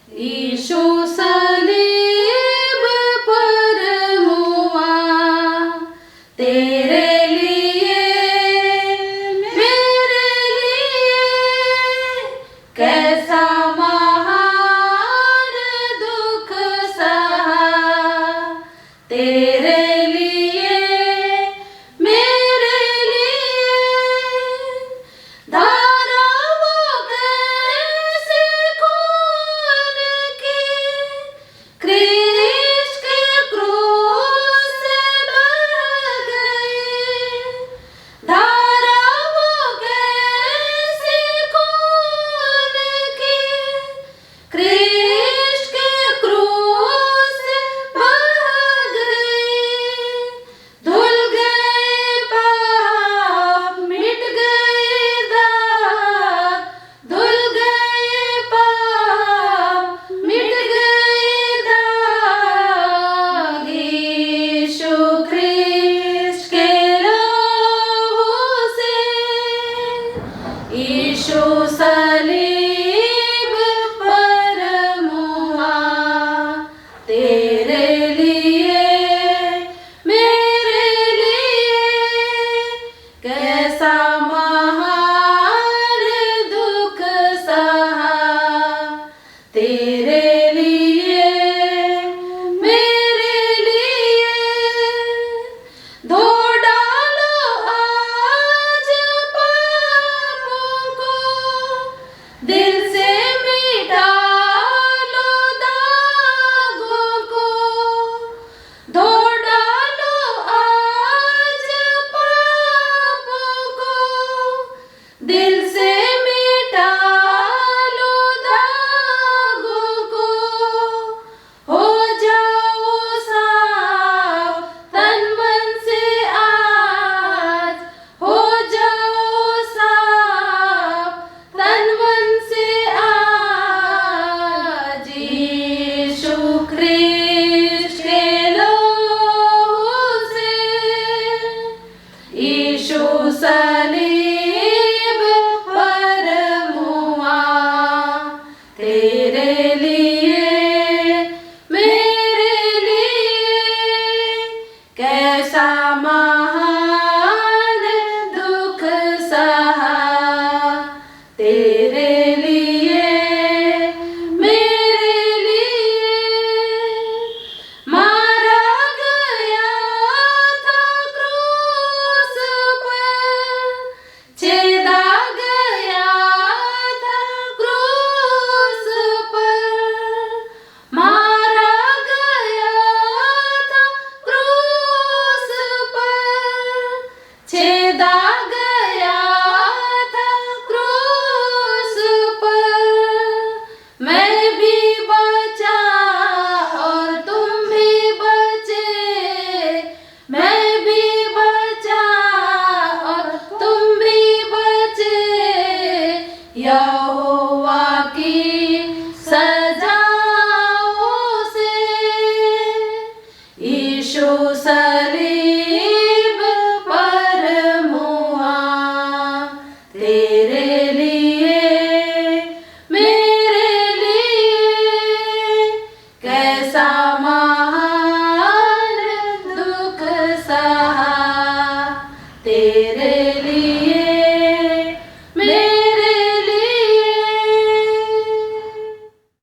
यीशु सलीब पर मुआ तेरे लिए, मेरे लिए कैसा महान दुख सहा। तेरे लिए, मेरे लिए धाराओं कैसे खून की, क्रिस के क्रूस से बह गई। धाराओं कैसे खून की, क्रिस के क्रूस से बह गई। धुल गए पाप, मिट गए दाग, धुल गए पाप, मिट गए दाग। यीशु ख्रिस्त के लहू से, यीशु सलीब पर मुआ तेरे लिए, मेरे लिए कैसा महान दुख सहा। तेरे लिए, मेरे लिए धो डालो आज पापों को, दिल से मिटा लो दागों को। धो डालो आज पापों को, दिल से मिटा लो दागों को। हो जाओ साफ तन मन से आज, हो जाओ साफ तन मन से आज। यीशु ख्रिस्त के लहू से, यीशु सलीब पर मुआ तेरे लिए, मेरे लिए कैसा महान दुख सहा। तेरे लिए, मेरे लिए मारा गया था क्रूस पर, छेदा गया था क्रूस पर। मारा गया था क्रूस पर, छेदा गया था क्रूस पर। मैं भी बचा और तुम भी बचे, मैं भी बचा और तुम भी बचे। यहोवा की